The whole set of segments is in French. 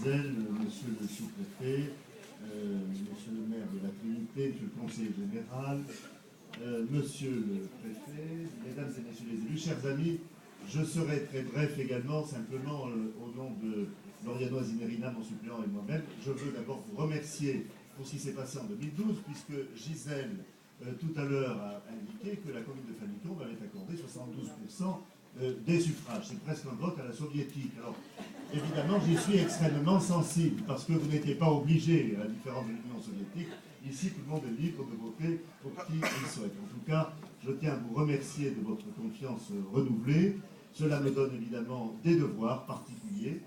Gisèle, monsieur le sous-préfet, monsieur le maire de la Trinité, monsieur le conseiller général, monsieur le préfet, mesdames et messieurs les élus, chers amis, je serai très bref également, simplement au nom de Lauriano Azimerina, mon suppléant et moi-même. Je veux d'abord vous remercier pour ce qui s'est passé en 2012, puisque Gisèle, tout à l'heure, a indiqué que la commune de Falicon m'avait accordé 72% des suffrages. C'est presque un vote à la soviétique. Alors, évidemment, j'y suis extrêmement sensible, parce que vous n'étiez pas obligé, à la différence de l'Union soviétique. Ici, tout le monde est libre de voter pour qui il souhaite. En tout cas, je tiens à vous remercier de votre confiance renouvelée. Cela me donne évidemment des devoirs particuliers,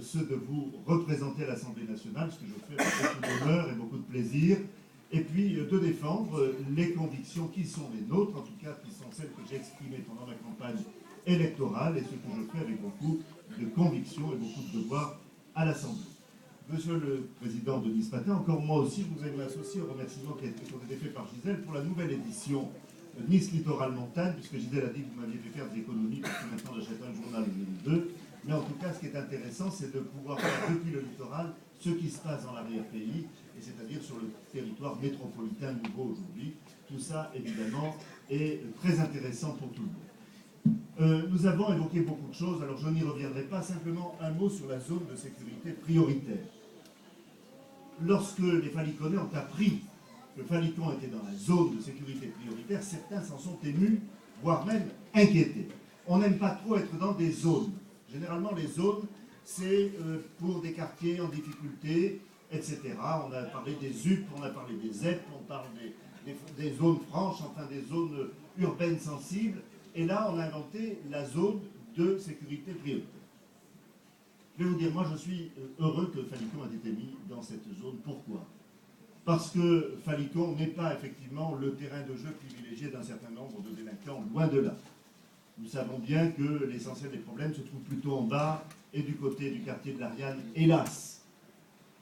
ceux de vous représenter à l'Assemblée nationale, ce que je fais avec beaucoup d'honneur et beaucoup de plaisir, et puis de défendre les convictions qui sont les nôtres, en tout cas qui sont celles que j'ai exprimées pendant la campagne électorale, et ce que je fais avec beaucoup de conviction et beaucoup de devoirs à l'Assemblée. Monsieur le Président Denis Patin, encore moi aussi, je voudrais m'associer aux remerciements qui ont été faits par Gisèle pour la nouvelle édition Nice Littoral Montagne, puisque Gisèle a dit que vous m'aviez fait faire des économies, parce que maintenant j'achète un journal au lieu de deux. Mais en tout cas, ce qui est intéressant, c'est de pouvoir faire depuis le littoral ce qui se passe dans l'arrière-pays, et c'est-à-dire sur le territoire métropolitain nouveau aujourd'hui. Tout ça, évidemment, est très intéressant pour tout le monde. Nous avons évoqué beaucoup de choses, alors je n'y reviendrai pas, simplement un mot sur la zone de sécurité prioritaire. Lorsque les Faliconais ont appris que Falicon était dans la zone de sécurité prioritaire, certains s'en sont émus, voire même inquiétés. On n'aime pas trop être dans des zones. Généralement, les zones, c'est pour des quartiers en difficulté, etc. On a parlé des UP, on a parlé des ZEP, on parle des zones franches, enfin des zones urbaines sensibles. Et là, on a inventé la zone de sécurité prioritaire. Je vais vous dire, moi, je suis heureux que Falicon ait été mis dans cette zone. Pourquoi ? Parce que Falicon n'est pas effectivement le terrain de jeu privilégié d'un certain nombre de délinquants, loin de là. Nous savons bien que l'essentiel des problèmes se trouve plutôt en bas et du côté du quartier de l'Ariane, hélas.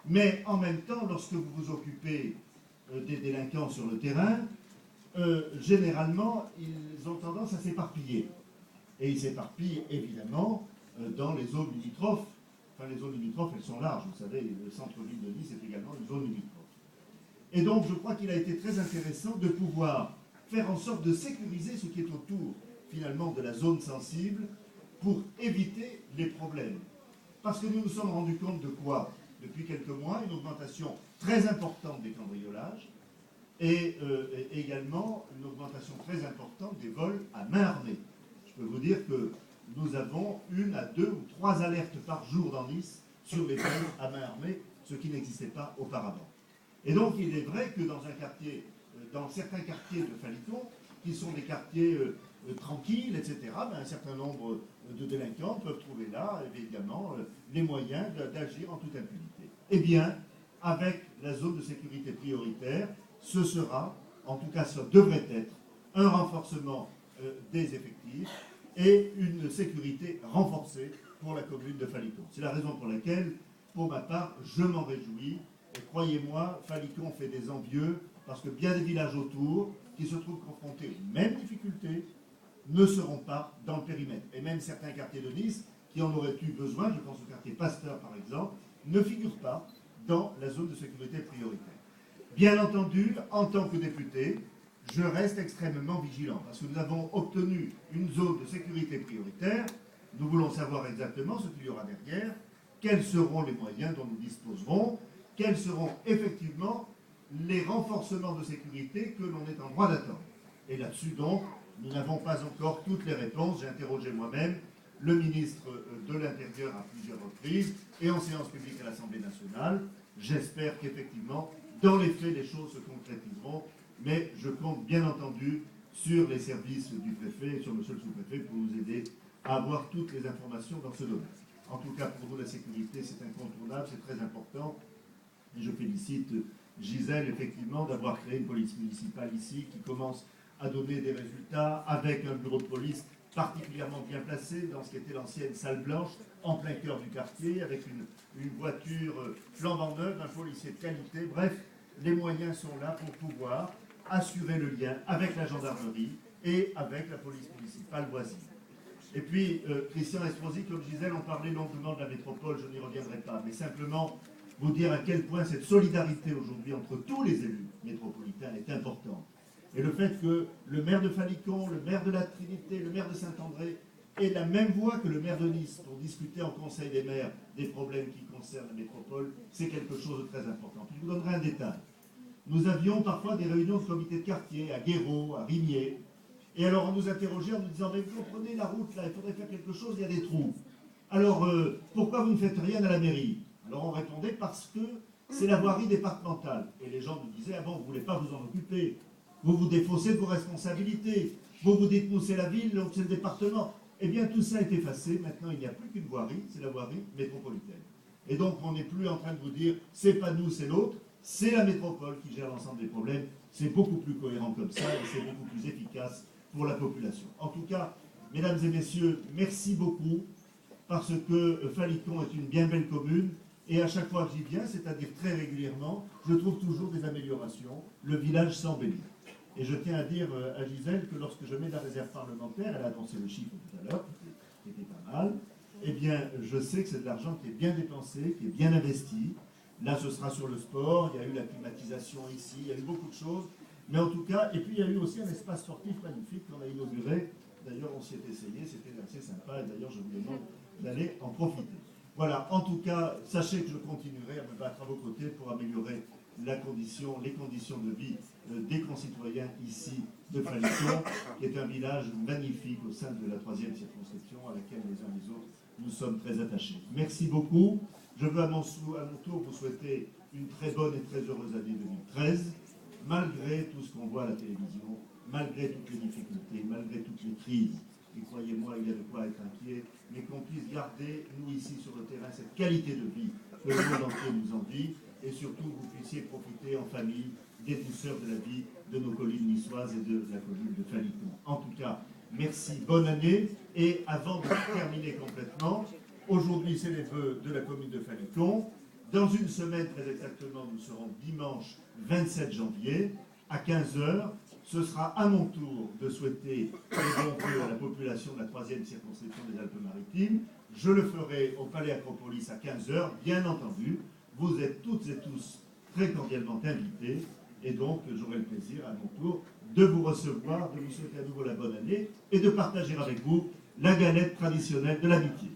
Mais en même temps, lorsque vous vous occupez des délinquants sur le terrain, généralement, ils ont tendance à s'éparpiller. Et ils s'éparpillent évidemment dans les zones limitrophes. Enfin, les zones limitrophes, elles sont larges. Vous savez, le centre-ville de Nice est également une zone limitrophe. Et donc, je crois qu'il a été très intéressant de pouvoir faire en sorte de sécuriser ce qui est autour, finalement, de la zone sensible pour éviter les problèmes. Parce que nous nous sommes rendus compte de quoi ? Depuis quelques mois, une augmentation très importante des cambriolages et également une augmentation très importante des vols à main armée. Je peux vous dire que nous avons 1 à 2 ou 3 alertes par jour dans Nice sur les vols à main armée, ce qui n'existait pas auparavant. Et donc, il est vrai que dans un quartier, dans certains quartiers de Falicon, qui sont des quartiers tranquilles, etc., ben, un certain nombre de délinquants peuvent trouver là, évidemment, les moyens d'agir en toute impunité. Eh bien, avec la zone de sécurité prioritaire, ce sera, en tout cas, ça devrait être, un renforcement des effectifs et une sécurité renforcée pour la commune de Falicon. C'est la raison pour laquelle, pour ma part, je m'en réjouis. Et croyez-moi, Falicon fait des envieux, parce que bien des villages autour, qui se trouvent confrontés aux mêmes difficultés, ne seront pas dans le périmètre. Et même certains quartiers de Nice, qui en auraient eu besoin, je pense au quartier Pasteur par exemple, ne figurent pas dans la zone de sécurité prioritaire. Bien entendu, en tant que député, je reste extrêmement vigilant, parce que nous avons obtenu une zone de sécurité prioritaire. Nous voulons savoir exactement ce qu'il y aura derrière, quels seront les moyens dont nous disposerons, quels seront effectivement les renforcements de sécurité que l'on est en droit d'attendre. Et là-dessus, donc, nous n'avons pas encore toutes les réponses. J'ai interrogé moi-même le ministre de l'Intérieur à plusieurs reprises et en séance publique à l'Assemblée nationale. J'espère qu'effectivement, dans les faits, les choses se concrétiseront, mais je compte bien entendu sur les services du préfet et sur monsieur le sous-préfet pour nous aider à avoir toutes les informations dans ce domaine. En tout cas, pour nous, la sécurité, c'est incontournable, c'est très important. Et je félicite Gisèle, effectivement, d'avoir créé une police municipale ici qui commence à donner des résultats avec un bureau de police particulièrement bien placé dans ce qui était l'ancienne salle blanche, en plein cœur du quartier, avec une voiture flambant neuve, un policier de qualité. Bref, les moyens sont là pour pouvoir assurer le lien avec la gendarmerie et avec la police municipale voisine. Et puis, Christian Estrosi, comme Gisèle, ont parlé longuement de la métropole, je n'y reviendrai pas, mais simplement vous dire à quel point cette solidarité aujourd'hui entre tous les élus métropolitains est importante. Et le fait que le maire de Falicon, le maire de la Trinité, le maire de Saint-André aient la même voix que le maire de Nice pour discuter en conseil des maires des problèmes qui concernent la métropole, c'est quelque chose de très important. Puis je vous donnerai un détail. Nous avions parfois des réunions de comité de quartier à Guéraud, à Rignier, et alors on nous interrogeait en nous disant « Mais vous prenez la route là, il faudrait faire quelque chose, il y a des trous. Alors pourquoi vous ne faites rien à la mairie ?» Alors on répondait « Parce que c'est la voirie départementale. » Et les gens nous disaient « Ah bon, vous ne voulez pas vous en occuper. Vous vous défaussez de vos responsabilités. Vous vous dites, nous c'est la ville, donc c'est le département. » Eh bien tout ça est effacé. Maintenant il n'y a plus qu'une voirie, c'est la voirie métropolitaine. Et donc on n'est plus en train de vous dire « C'est pas nous, c'est l'autre. » C'est la métropole qui gère l'ensemble des problèmes. C'est beaucoup plus cohérent comme ça et c'est beaucoup plus efficace pour la population. En tout cas, mesdames et messieurs, merci beaucoup parce que Falicon est une bien belle commune et à chaque fois que j'y viens, c'est-à-dire très régulièrement, je trouve toujours des améliorations. Le village s'embellit. Et je tiens à dire à Gisèle que lorsque je mets la réserve parlementaire, elle a annoncé le chiffre tout à l'heure, qui était pas mal, eh bien je sais que c'est de l'argent qui est bien dépensé, qui est bien investi. Là, ce sera sur le sport, il y a eu la climatisation ici, il y a eu beaucoup de choses. Mais en tout cas, et puis il y a eu aussi un espace sportif magnifique qu'on a inauguré. D'ailleurs, on s'y est essayé, c'était assez sympa. Et d'ailleurs, je vous demande d'aller en profiter. Voilà, en tout cas, sachez que je continuerai à me battre à vos côtés pour améliorer les conditions de vie des concitoyens ici de Falicon, qui est un village magnifique au sein de la 3e circonscription à laquelle les uns et les autres nous sommes très attachés. Merci beaucoup. Je veux à mon tour vous souhaiter une très bonne et très heureuse année 2013, malgré tout ce qu'on voit à la télévision, malgré toutes les difficultés, malgré toutes les crises. Et croyez-moi, il y a de quoi être inquiet, mais qu'on puisse garder, nous ici sur le terrain, cette qualité de vie que le monde entier nous envie, et surtout que vous puissiez profiter en famille des douceurs de la vie de nos collines niçoises et de la commune de Falicon. En tout cas, merci, bonne année, et avant de terminer complètement, aujourd'hui, c'est les vœux de la commune de Falicon. Dans une semaine, très exactement, nous serons dimanche 27 janvier, à 15 h. Ce sera à mon tour de souhaiter les bons vœux à la population de la 3e circonscription des Alpes-Maritimes. Je le ferai au Palais Acropolis à 15 h, bien entendu. Vous êtes toutes et tous très cordialement invités. Et donc, j'aurai le plaisir, à mon tour, de vous recevoir, de vous souhaiter à nouveau la bonne année et de partager avec vous la galette traditionnelle de l'amitié.